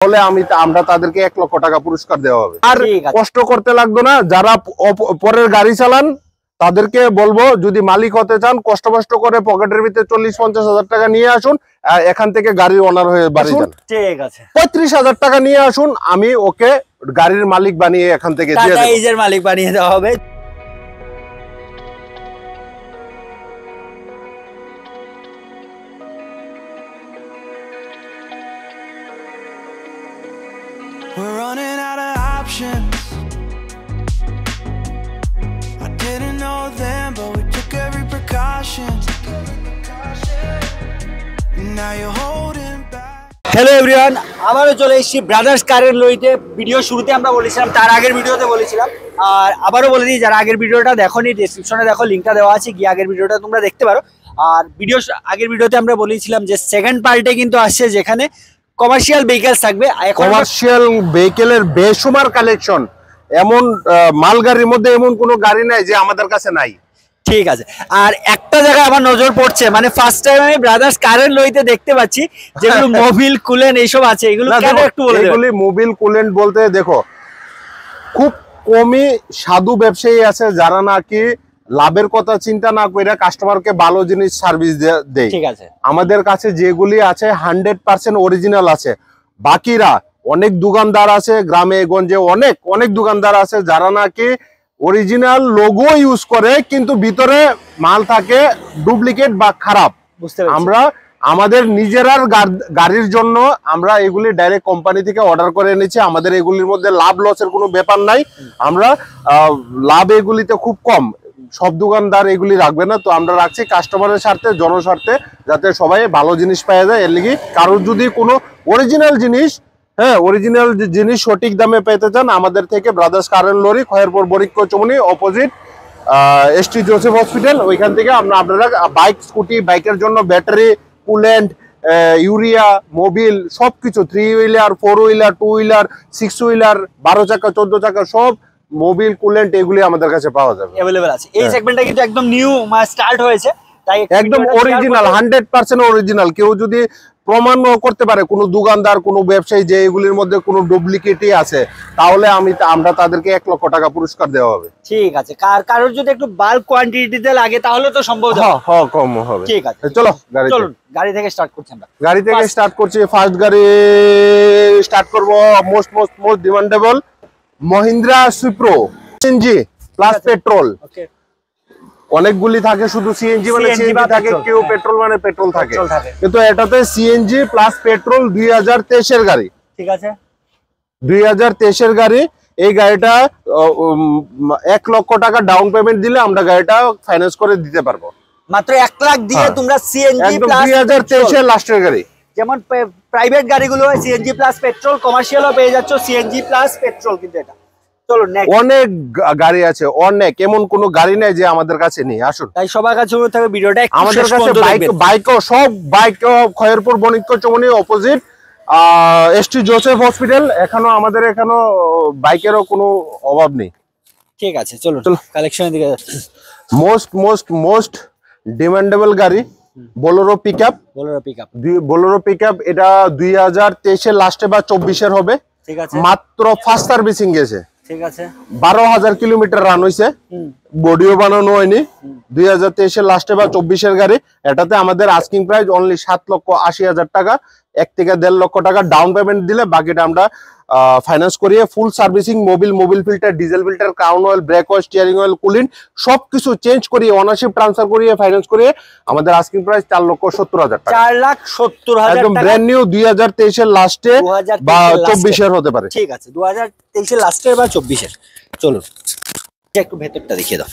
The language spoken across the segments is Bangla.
তাহলে আমরা তাদেরকে 1 লক্ষ টাকা পুরস্কার দেওয়া হবে। আর কষ্ট করতে লাগবে না। যারা পরের গাড়ি চালান তাদেরকে বলবো, যদি মালিক হতে চান কষ্ট করে পকেটের ভিতরে 40-50 হাজার টাকা নিয়ে আসুন, এখান থেকে গাড়ির ওনার হয়ে বাড়ি যান। ঠিক আছে, 35 হাজার টাকা নিয়ে আসুন, আমি ওকে গাড়ির মালিক বানিয়ে এখান থেকে দিয়ে দেব, টাটা মালিক বানিয়ে দেওয়া হবে। We're running out of options. I didn't know them, but we took every precaution. Now you're holding back. Hello everyone, আবারও চলে এসেছি ব্রাদার্স কারের লইতে। ভিডিও শুরুতে আমরা বলেছিলাম, তার আগের ভিডিওতে বলেছিলাম, আর আবারও বলে দিই, যারা আগের ভিডিওটা দেখোনি ডেসক্রিপশনে দেখো, লিঙ্কটা দেওয়া আছে, গিয়ে আগের ভিডিওটা তোমরা দেখতে পারো। আর আগের ভিডিওতে আমরা বলেছিলাম যে সেকেন্ড পার্টে কিন্তু আসছে, যেখানে কমার্শিয়াল ভেহিকলস থাকবে। কমার্শিয়াল ভেহিকলের বেসুমার কালেকশন, এমন মালগাড়ির মধ্যে এমন কোনো গাড়ি নাই যে আমাদের কাছে নাই। ঠিক আছে, আর একটা জায়গায় আমার নজর পড়ছে, মানে ফার্স্ট টাইম আমি ব্রাদার্স কারের লইতে দেখতে পাচ্ছি যেগুলো মোবিল কুলেন্ট এইসব আছে, এগুলো কেন একটু বলে দেবেন? এগুলি মোবিল কুলেন্ট বলতে দেখো, খুব কমই সাধু ব্যবসায়ী আছে যারা নাকি লাভের কথা চিন্তা না করে কাস্টমারকে ভালো জিনিস সার্ভিস দেয়। ঠিক আছে, আমাদের কাছে যেগুলি আছে 100% অরিজিনাল আছে। বাকিরা অনেক দোকানদার আছে, গ্রামে গঞ্জে অনেক দোকানদার আছে যারা নাকি অরিজিনাল লোগো ইউজ করে, কিন্তু ভিতরে মাল থাকে ডুপ্লিকেট বা খারাপ। আমরা আমাদের নিজেরার গাড়ির জন্য আমরা এগুলি ডাইরেক্ট কোম্পানি থেকে অর্ডার করে এনেছি। আমাদের এগুলির মধ্যে লাভ লসের কোনো ব্যাপার নাই। আমরা লাভ এগুলিতে খুব কম, সব দোকানদার এগুলি রাখবে না, তো আমরা রাখছি কাস্টমারের স্বার্থে, জনস্বার্থে, যাতে সবাই ভালো জিনিস পাওয়া যায়। এর লিগে কারোর যদি কোনো অরিজিনাল জিনিস, অরিজিনাল জিনিস সঠিক দামে পেতে চান, আমাদের থেকে ব্রাদার্স কারের লরি, খয়েরপুর বরিক্ষ চমনি অপোজিট এসটি জোসেফ হসপিটাল, ওইখান থেকে আপনারা বাইক, স্কুটি, বাইকের জন্য ব্যাটারি, কুলেন্ট, ইউরিয়া, মোবিল সবকিছু, 3 হুইলার, 4 হুইলার, 2 হুইলার, 6 হুইলার, 12 চাকা, 14 চাকা, সব মোবিল কুলেন্ট এগুলি আমাদের কাছে পাওয়া যাবে, अवेलेबल আছে। এই সেগমেন্টটা কিন্তু একদম নিউ স্টার্ট হয়েছে, তাই একদম অরিজিনাল, 100% অরিজিনাল। কেউ যদি প্রমাণ করতে পারে কোনো দোকানদার, কোনো ব্যবসায়ী যে এগুলির মধ্যে কোনো ডুপ্লিকেটই আছে, তাহলে আমরা তাদেরকে 1 লক্ষ টাকা পুরস্কার দেওয়া হবে। ঠিক আছে, কারোর যদি একটু বাল্ক কোয়ান্টিটিতে লাগে তাহলে তো সম্ভব হবে, হ্যাঁ কম হবে। ঠিক আছে, চলো গাড়ি থেকে স্টার্ট করছি। আমরা গাড়ি থেকে স্টার্ট করছি। ফার্স্ট গাড়ি স্টার্ট করব, most demandable Mahindra সুপ্রো CNG plus petrol. ওকে, অনেকগুলি থাকে শুধু সিএনজি মানে সিএনজি থাকে, কেউ পেট্রোল মানে পেট্রোল থাকে, কিন্তু এটাতে সিএনজি প্লাস পেট্রোল 2023 এর গাড়ি। ঠিক আছে, 2023 এর গাড়ি। এই গাড়িটা 1 লক্ষ টাকা ডাউন পেমেন্ট দিলে আমরা গাড়িটা ফাইন্যান্স করে দিতে পারবো। মাত্র 1 লাখ দিয়ে তোমরা সিএনজি প্লাস 2023 এর লাস্টের গাড়ি। যেমন প্রাইভেট গাড়িগুলো হয় সিএনজি প্লাস পেট্রোল, কমার্শিয়ালও পেয়ে যাচ্ছ সিএনজি প্লাস পেট্রোল, কিন্তু এটা চলো নেক্সট। অনেক গাড়ি আছে, অনেক, এমন কোনো গাড়ি নাই যে আমাদের কাছে নেই। আসুন, তাই সবার কাছে থাকবে ভিডিওটা। আমাদের কাছে বাইকও সব বাইক, খয়েরপুর বণিক্য চমনি অপোজিট এসটি জোসেফ হসপিটাল। আমাদের এখানে বাইকেরও কোনো অভাব নেই। ঠিক আছে, চলো কালেকশনের দিকে যাচ্ছি। মোস্ট ডিমান্ডেবল গাড়ি বোলেরো পিকআপ। বোলেরো পিকআপ এটা 2023 এর লাস্টে বা 24 এর হবে। ঠিক আছে, মাত্র ফার্স্ট সার্ভিসিং গেছে। ঠিক আছে, 12,000 কিলোমিটার রান হয়েছে, বডিও বানানো হয়নি। 2023 এর লাস্টে বা 24 এর গাড়ি। এটাতে আমাদের আস্কিং প্রাইস অনলি 7,80,000 টাকা। 1 থেকে 1.5 লক্ষ টাকা ডাউন পেমেন্ট দিলে বাকিটা আমরা ফাইন্যান্স করিয়ে ফুল servicing, Mobil filter, diesel filter, crown oil, brake oil, steering oil, cooling সবকিছু চেঞ্জ করিয়ে ওনারশিপ ট্রান্সফার করিয়ে ফাইন্যান্স করিয়ে আমাদের আস্কিং প্রাইস 4,70,000 টাকা। 4,70,000 একদম ব্র্যান্ড নিউ 2023 এর লাস্টে বা 24 এর হতে পারে। ঠিক আছে, 2023 এর লাস্টে বা 24 এর। চলো একটু ভেতরটা দেখিয়ে দাও।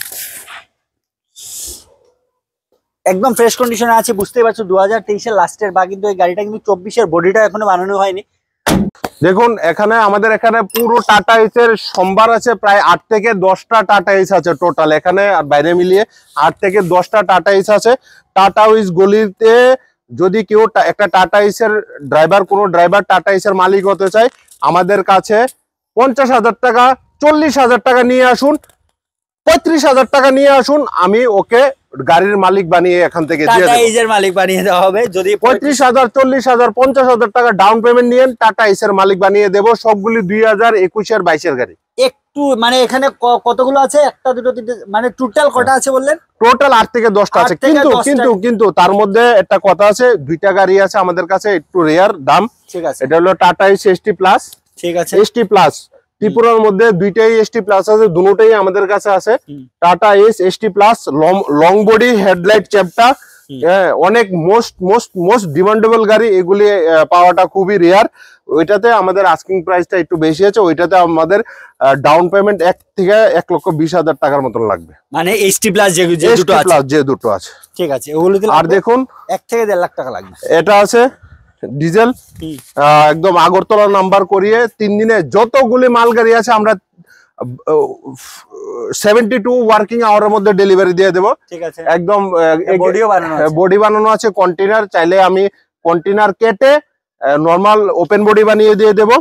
একদম ফ্রেশ কন্ডিশনে আছে, বুঝতেই পারছো 2023 এর লাস্টের, বা কিন্তু এই গাড়িটা কিন্তু 24 এর, বডিটা এখনো বানানো হয়নি। দেখুন, আমাদের এখানে পুরো টাটা এসের সম্ভার আছে, প্রায় 8 থেকে 10টা টাটা এস আছে টোটাল, এখানে আর বাইরে মিলিয়ে 8 থেকে 10টা টাটা এস আছে। টাটা উইস গলিতে যদি কেউ একটা টাটা এসের ড্রাইভার, কোনো ড্রাইভার টাটা এসের মালিক হতে চায়, আমাদের কাছে 50,000 টাকা, 40,000 টাকা নিয়ে আসুন, 35,000 টাকা নিয়ে আসুন, আমি ওকে গাড়ির মালিক বানিয়ে এখান থেকে দিয়ে টাটা দেবো। এজের মালিক বানিয়ে দেওয়া হবে। যদি 35,000, 40,000, 50,000 টাকা ডাউন পেমেন্ট নিয়েন, টাটা এসের মালিক বানিয়ে দেবো। সবগুলি 2021 এর 22 এর গাড়ি। একটু মানে এখানে কতগুলো আছে, একটা দুটো তিনটে, মানে টোটাল কটা আছে বললেন? টোটাল 8 থেকে 10টা আছে, 8 থেকে কিন্তু 10টা। কিন্তু কিন্তু তার মধ্যে একটা কথা আছে, 2টা গাড়ি আছে আমাদের কাছে একটু রেয়ার দাম। ঠিক আছে, এটা হলো টাটা এস এসটি প্লাস, ঠিক আছে। ST plus. ত্রিপুরার মধ্যে 2টাই এসটি প্লাস আছে, দুটোটাই আমাদের কাছে আছে। Tata S ST plus, long body, headlight চ্যাপটা, অনেক মোস্ট ডিমান্ডেবল গাড়ি। এগুলি পাওয়াটা খুবই রেয়ার। ওইটাতে আমাদের আস্কিং প্রাইসটা একটু বেশি আছে। ওইটাতে আমাদের ডাউন পেমেন্ট 1 থেকে 1,20,000 টাকার মতন লাগবে। মানে এইচটি প্লাস যে দুটো আছে, যে দুটো আছে, ঠিক আছে, ওগুলোতে আর দেখুন 1 থেকে 1.5 লাখ টাকা লাগবে। এটা আছে ডিজেল, একদম আগরতলা নাম্বার করিয়ে 3 দিনে যতগুলি মাল গাড়ি আছে আমরা 72 ওয়ার্কিং আওয়ারের মধ্যে ডেলিভারি দিয়ে দেবো। ঠিক আছে, একদম বডি বানানো আছে কন্টেনার। চাইলে আমি কন্টেনার কেটে নর্মাল ওপেন বডি বানিয়ে দিয়ে দেবো।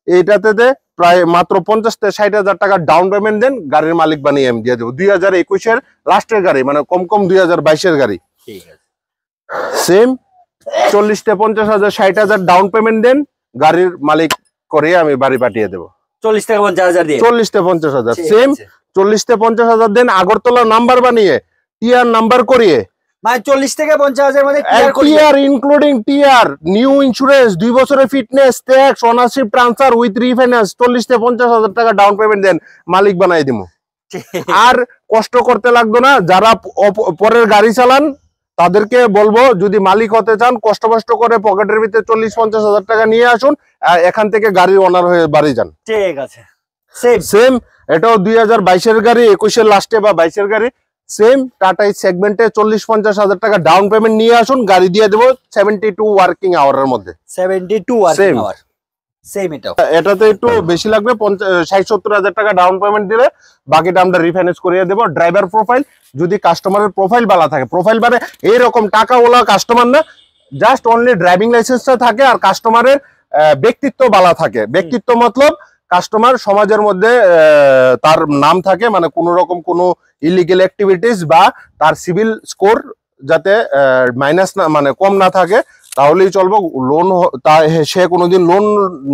এইটাতে প্রায় মাত্র 50 থেকে 60,000 টাকা ডাউন পেমেন্ট দেন, গাড়ির মালিক বানিয়ে আমি দিয়ে দেবো। 2021 এর লাস্টের গাড়ি, মানে কম 2022 এর গাড়ি। ঠিক আছে, সেম 40 থেকে 50,000, 60,000 ডাউন পেমেন্ট দেন, গাড়ির মালিক করে আমি বাড়ি পাঠিয়ে দেবো। 40 থেকে 50,000 দিয়ে 40 থেকে 50,000 ঠিক সেম। আছে। 40 থেকে 50,000 দেন, আগরতলা নাম্বার বানিয়ে টিআর নাম্বার করিয়ে, মানে 40 থেকে 50,000 মধ্যে ক্লিয়ার করে TR including TR, new insurance, 2 বছরের fitness, tax, ownership transfer with refinance. 40 থেকে 50,000 টাকা ডাউন পেমেন্ট দেন, মালিক বানাই দিমু। আর কষ্ট করতে লাগতো না। যারা পরের গাড়ি চালান তাদেরকে বলবো, যদি মালিক হতে চান কষ্ট করে পকেটের ভিতরে 40-50,000 টাকা নিয়ে আসুন, এখান থেকে গাড়ির ওনার হয়ে বাড়ি যান। ঠিক আছে, সেম সেম এটাও 2022 এর গাড়ি, 21 এর লাস্টে বা 22 এর গাড়ি। সেম টাটা এই সেগমেন্টে 40-50,000 টাকা ডাউন পেমেন্ট নিয়ে আসুন, গাড়ি দিয়ে দেবো 72 ওয়ার্কিং আওয়ারের মধ্যে। 72 ওয়ার্কিং Same. আওয়ার, সেম এটাও। এটাতে একটু বেশি লাগবে, 60-70,000 টাকা ডাউন পেমেন্ট দিলে বাকিটা আমরা রিফাইন্যান্স করিয়ে দেবো। ড্রাইভার প্রোফাইল, যদি কাস্টমারের প্রোফাইল ভালো থাকে, প্রোফাইল মানে এইরকম টাকাওয়ালা কাস্টমার না, জাস্ট অনলি ড্রাইভিং লাইসেন্সটা থাকে আর কাস্টমারের ব্যক্তিত্ব ভালো থাকে। ব্যক্তিত্ব মতলব কাস্টমার সমাজের মধ্যে তার নাম থাকে, মানে কোনো রকম কোনো ইলিগেল অ্যাক্টিভিটিস বা তার সিভিল স্কোর যাতে মাইনাস না, মানে কম না থাকে, তাহলেই চলবো। লোন সে কোনোদিন লোন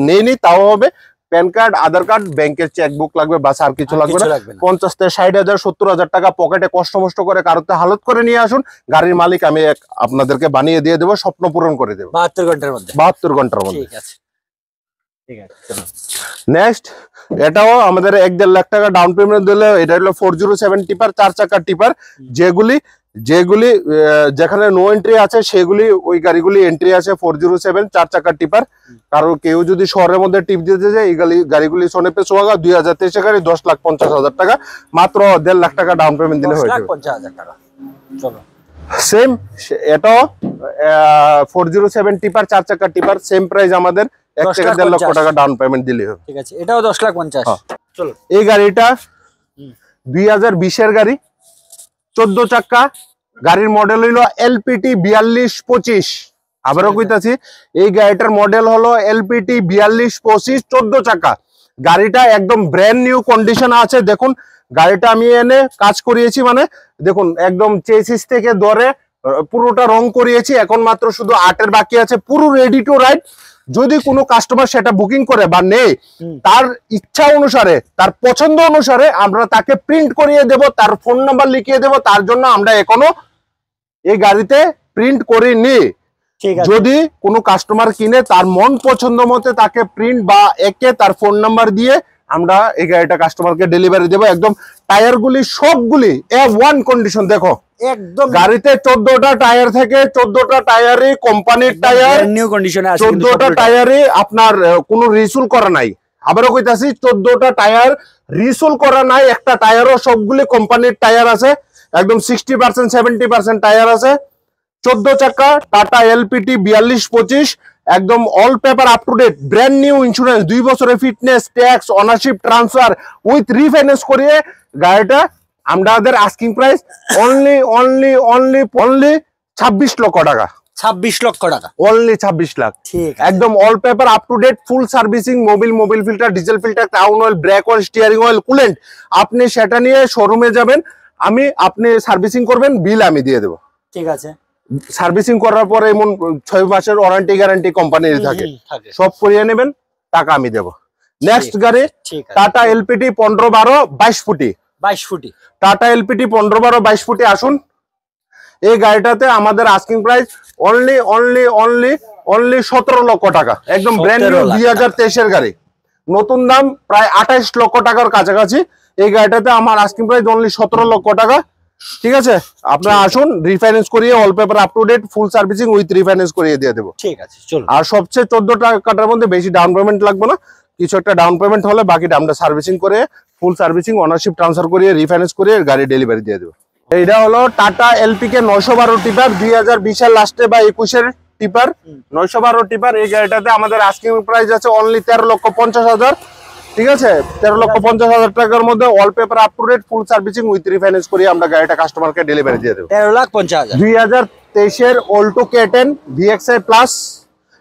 নেয়নি তাও হবে। প্যান কার্ড, আধার কার্ড, ব্যাংকের চেকবুক লাগবে, বাস আর কিছু লাগবে না। 50 থেকে 60,000, 70,000 টাকা পকেটে কষ্ট করে কারোতে হালত করে নিয়ে আসুন, গাড়ির মালিক আমি আপনাদেরকে বানিয়ে দিয়ে দেবো, স্বপ্ন পূরণ করে দেবো 72 ঘন্টার মধ্যে। 72 ঘন্টার মধ্যে। ঠিক আছে, ঠিক আছে, চলো নেক্সট, এটাও আমাদের 1-1.5 লাখ টাকা ডাউন পেমেন্ট দিলে, এটা হলো 407 টিপার, 4 চাকার টিপার। যেগুলি যেখানে নো এন্ট্রি আছে সেগুলি, ওই গাড়িগুলি এন্ট্রি আছে 407 4 চাকার টিপার। কারণ কেউ যদি শহরের মধ্যে টিপ দিতে যায়, এই গাড়িগুলি সোনেপে সোয়াগা 2023 গাড়ি, 10,50,000 টাকা, মাত্র 1.5 লাখ টাকা ডাউন পেমেন্ট দিলে হয়ে যাবে। 10,50,000 টাকা। চলো সেম এটাও 407 টিপার, 4 চাকার টিপার, সেম প্রাইস আমাদের 1 থেকে 1.5 লক্ষ টাকা ডাউন পেমেন্ট দিলে হবে। ঠিক আছে, এটাও 10,50,000। চলো, এই গাড়িটা 2020 এর গাড়ি, 14 চাকা, গাড়ির মডেল হইলো এলপিটি 4225। আবারও কইতাছি, এই গাড়িটার মডেল হলো এলপিটি 4225, 14 চাকা। গাড়িটা একদম ব্র্যান্ড নিউ কন্ডিশন আছে। দেখুন গাড়িটা আমি এনে কাজ করিয়েছি, মানে দেখুন একদম চেসিস থেকে ধরে পুরোটা রং করিয়েছি। এখন মাত্র শুধু আর্টের বাকি আছে, পুরো রেডি টু রাইড। যদি কোনো কাস্টমার সেটা বুকিং করে বা নেই, তার ইচ্ছা অনুসারে, তার পছন্দ অনুসারে আমরা তাকে প্রিন্ট করিয়ে দেব, তার ফোন নাম্বার লিখিয়ে দেব। তার জন্য আমরা এখনো এই গাড়িতে প্রিন্ট করিনি। যদি কোনো কাস্টমার কিনে তার মন পছন্দ মতে তাকে প্রিন্ট বা একে তার ফোন নাম্বার দিয়ে আমরা এই গাড়িটা কাস্টমারকে ডেলিভারি দেবো। একদম টায়ারগুলি সবগুলি A1 কন্ডিশন। দেখো একদম গাড়িতে 14টা টায়ার থেকে 14টা টায়ারই কোম্পানির টায়ার, নিউ কন্ডিশনে আছে। 14টা টায়ারই আপনার কোনো রিসুল করা নাই। আবারও কইতাছি, 14টা টায়ার রিসুল করা নাই, একটা টায়ারও, সবগুলি কোম্পানির টায়ার আছে। একদম 60% 70% টায়ার আছে। 14 চাকা টাটা এলপিটি 4225, একদম all paper up to date, brand new insurance, 2 বছরের fitness, tax, ownership transfer with refinance করিয়ে গাড়িটা আমাদের আস্কিং প্রাইস অনলি 26 লক্ষ টাকা। 26 লক্ষ টাকা, অনলি 26 লাখ। ঠিক একদম all paper up to date, full servicing, Mobil filter, diesel filter, crown oil, brake oil, steering oil, coolant. আপনি সেটা নিয়ে শোরুমে যাবেন, আপনি সার্ভিসিং করবেন, বিল আমি দিয়ে দেবো। ঠিক আছে, সার্ভিসিং করার পরে এমন 6 মাসের ওয়ারেন্টি গ্যারান্টি কোম্পানির থাকে, সব করিয়ে নেবেন, টাকা আমি দেবো। নেক্সট গাড়ি টাটা এলপিটি 15-12-22 ফুটি। 22 ফুটি টাটা এলপিটি 15-12-22 ফুটি। আসুন, এই গাড়িটাতে আমাদের আস্কিং প্রাইস অনলি 17 লক্ষ টাকা, একদম ব্র্যান্ড নিউ 2023 এর গাড়ি, নতুন দাম প্রায় 28 লক্ষ টাকার কাছাকাছি। এই গাড়িটাতে আমার আস্কিং প্রাইস অনলি 17 লক্ষ টাকা। ঠিক আছে, আপনারা আসুন, রিফাইন্যান্স করিয়ে all paper up to date, full servicing with refinance করিয়ে দিয়ে দেবো। ঠিক আছে, চলো। আর সবচেয়ে 14 টাকার মধ্যে বেশি ডাউন পেমেন্ট লাগবে না, কিছু একটা ডাউন পেমেন্ট হলে বাকিটা আমরা সার্ভিসিং করে, ফুল সার্ভিসিং, ওনারশিপ ট্রান্সফার করিয়ে, রিফাইন্যান্স করিয়ে গাড়ি ডেলিভারি দিয়ে দেবো। এইটা হলো টাটা এলপিকে 912 টিপার, 2020 এর লাস্টে বা 21 এর টিপার, 912 টিপার। এই গাড়িটাতে আমাদের আস্কিং প্রাইস আছে অনলি 13,50,000। ঠিক আছে, 13,50,000 টাকার মধ্যে all paper up to date, full servicing with refinance করিয়ে আমরা গাড়িটা কাস্টমারকে ডেলিভারি দিয়ে দেবো। 13,50,000। 2023 এর অল্টো K10 VXI প্লাস।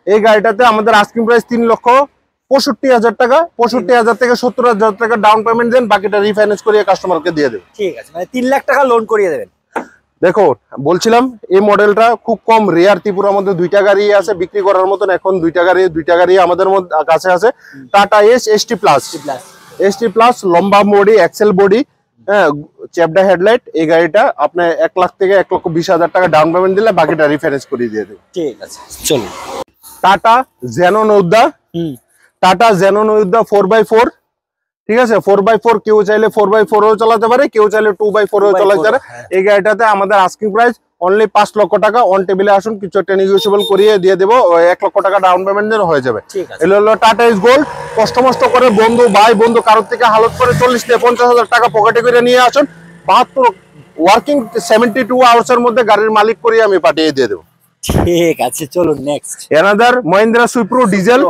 এই গাড়িটাতে আমাদের আস্কিং প্রাইস 3,65,000 টাকা। 65,000 থেকে 70,000 টাকা ডাউন পেমেন্ট দেন, বাকিটা রিফাইন্যান্স করিয়ে কাস্টমারকে দিয়ে দেবে। ঠিক আছে, মানে 3 লাখ টাকা লোন করিয়ে দেবেন। দেখো, বলছিলাম এই মডেলটা খুব কম রেয়ার, ত্রিপুরার মধ্যে 2টা গাড়ি আছে বিক্রি করার মতন, এখন 2টা গাড়ি আমাদের মধ্যে কাছে আছে। টাটা ST প্লাস, লম্বা বডি, এক্সেল বডি, হ্যাঁ, চ্যাপডা হেডলাইট। এই গাড়িটা আপনি 1 লাখ থেকে 1,20,000 টাকা ডাউন পেমেন্ট দিলে বাকিটা রিফাইন্যান্স করিয়ে দিয়ে দেবে। ঠিক আছে, চলো। টাটা জেনো নৌদ্দা, 4x4। ঠিক আছে, 4x4 কেউ চাইলে 4x4 ও চালাতে পারে, কেউ চাইলে 2x4 ও চালাতে পারে। এই গাড়িটাতে আমাদের আস্কিং প্রাইস অনলি 5 লক্ষ টাকা। অন টেবিলে আসুন, কিছু একটা নেগোশিয়েবল করিয়ে দিয়ে দেবো, 1 লক্ষ টাকা ডাউন পেমেন্ট দিলে হয়ে যাবে। এগুলো হলো টাটা ইজ গোল্ড। কষ্ট করে বন্ধু কারোর থেকে হালত করে 40 থেকে 50,000 টাকা পকেটে করে নিয়ে আসুন, 72 ওয়ার্কিং 72 আওয়ার্স এর মধ্যে গাড়ির মালিক করিয়ে আমি পাঠিয়ে দিয়ে দেবো। ঠিক আছে, চলো নেক্সট। এনাদার মহিন্দ্রা সুইপ্রো ডিজেল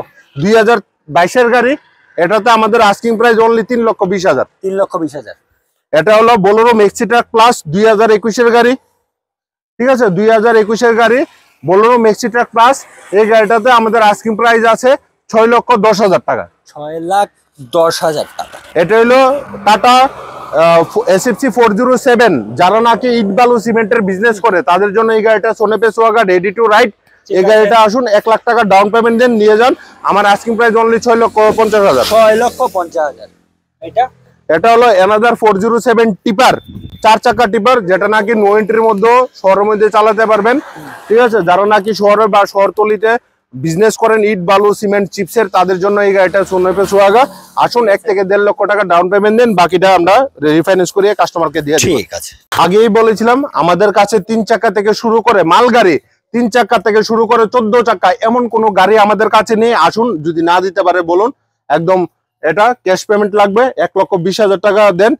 2022 এর গাড়ি। এটাতে আমাদের আস্কিং প্রাইস অনলি 3,20,000। 3,20,000। এটা হলো বোলেরো মেক্সি ট্রাক প্লাস, 2021 এর গাড়ি। ঠিক আছে, 2021 এর গাড়ি, বোলেরো মেক্সি ট্রাক প্লাস। এই গাড়িটাতে আমাদের আস্কিং প্রাইস আছে 6,10,000 টাকা। 6,10,000 টাকা। এটা হলো টাটা SFC 407। যারা নাকি ইট বালু সিমেন্টের বিজনেস করে তাদের জন্য এই গাড়িটা সোনেপে সোয়াগা, রেডি টু রাইড। এই গাড়িটা আসুন, 1 লাখ টাকা ডাউন পেমেন্ট দেন, নিয়ে যান। আমার আস্কিং প্রাইস অনলি 6,50,000। 6,50,000। এটা হলো এনাদার 407 টিপার, 4 চাকা টিপার, যেটা নাকি নো এন্ট্রির মধ্যে শহরের মধ্যে চালাতে পারবেন। ঠিক আছে, যারা নাকি শহরে বা শহরতলিতে বিজনেস করেন ইট বালু সিমেন্ট চিপসের, তাদের জন্য এই গাড়িটা সোনেপে সোয়াগা। আসুন, 1 থেকে 1.5 লক্ষ টাকা ডাউন পেমেন্ট দেন, বাকিটা আমরা রিফাইন্যান্স করিয়ে কাস্টমারকে দিয়ে দিই। ঠিক আছে, আগেই বলেছিলাম আমাদের কাছে 3 চাকা থেকে শুরু করে মাল গাড়ি, 3 চাকা থেকে শুরু করে 14 চাকা, এমন কোনো গাড়ি আমাদের কাছে নেই। আসুন, যদি না দিতে পারে বলুন, একদম এটা ক্যাশ পেমেন্ট লাগবে। 1,20,000 টাকা দেন।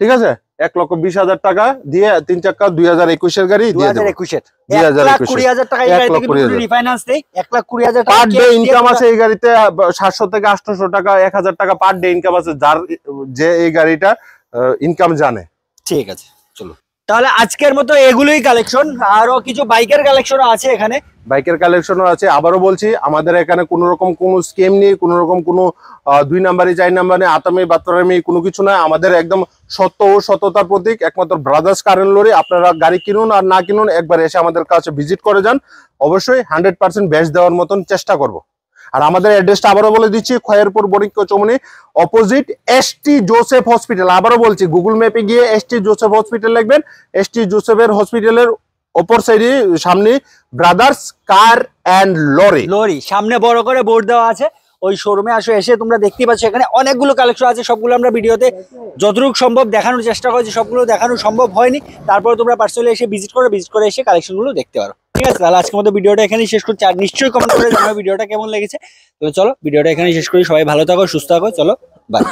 ঠিক আছে, 1,20,000 টাকা দিয়ে 3 চাকা 2021 এর গাড়ি দিয়ে দেব। 1,20,000 টাকা এই গাড়িতে কিন্তু রিফাইন্যান্স নেই। 1,20,000 টাকা পার ডে ইনকাম আছে এই গাড়িতে 700 থেকে 800 টাকা, 1,000 টাকা পার ডে ইনকাম আছে, যার যে এই গাড়িটা ইনকাম জানে। ঠিক আছে, চলো। তাহলে আজকের মতো এগুলোই কালেকশন, আরো কিছু বাইকের কালেকশন আছে এখানে। বাইকের কালেকশনও আছে। আবারও বলছি, আমাদের এখানে কোনো রকম কোনো স্কিম নেই, কোনো রকম কোনো 2 নাম্বারি 4 নাম্বারে আতামি বাতরামি কোনো কিছু নয়। আমাদের একদম সত্য ও সততার প্রতীক একমাত্র ব্রাদার্স কার এন্ড লরি। আপনারা গাড়ি কিনুন আর না কিনুন, একবার এসে আমাদের কাছে ভিজিট করে যান, অবশ্যই 100% বেস্ট দেওয়ার মতন চেষ্টা করব। আর আমাদের অ্যাড্রেসটা আবারও বলে দিচ্ছি, Khayerpur Banik Chowmuhani opposite ST Joseph hospital. আবারও বলছি, গুগল ম্যাপে গিয়ে ST জোসেফ হসপিটাল লিখবেন। ST জোসেফের হসপিটালের অপর সাইডে সামনে ব্রাদার্স কার এন্ড লরি সামনে বড় করে বোর্ড দেওয়া আছে। ওই শোরুমে আসো, এসে তোমরা দেখতে পাচ্ছ এখানে অনেকগুলো কালেকশন আছে। সবগুলো আমরা ভিডিওতে যতটুকু সম্ভব দেখানোর চেষ্টা করেছি, সবগুলো দেখানো সম্ভব হয়নি। তারপরে তোমরা পার্সোনালি এসে ভিজিট করে এসে কালেকশনগুলো দেখতে পারো। ঠিক আছে, তাহলে আজকের মতো ভিডিওটা এখানেই শেষ করছি। আর নিশ্চয়ই কমেন্ট করে জানাও ভিডিওটা কেমন লেগেছে। তো চলো, ভিডিওটা এখানেই শেষ করি। সবাই ভালো থাকো, সুস্থ থাকো, চলো বাই।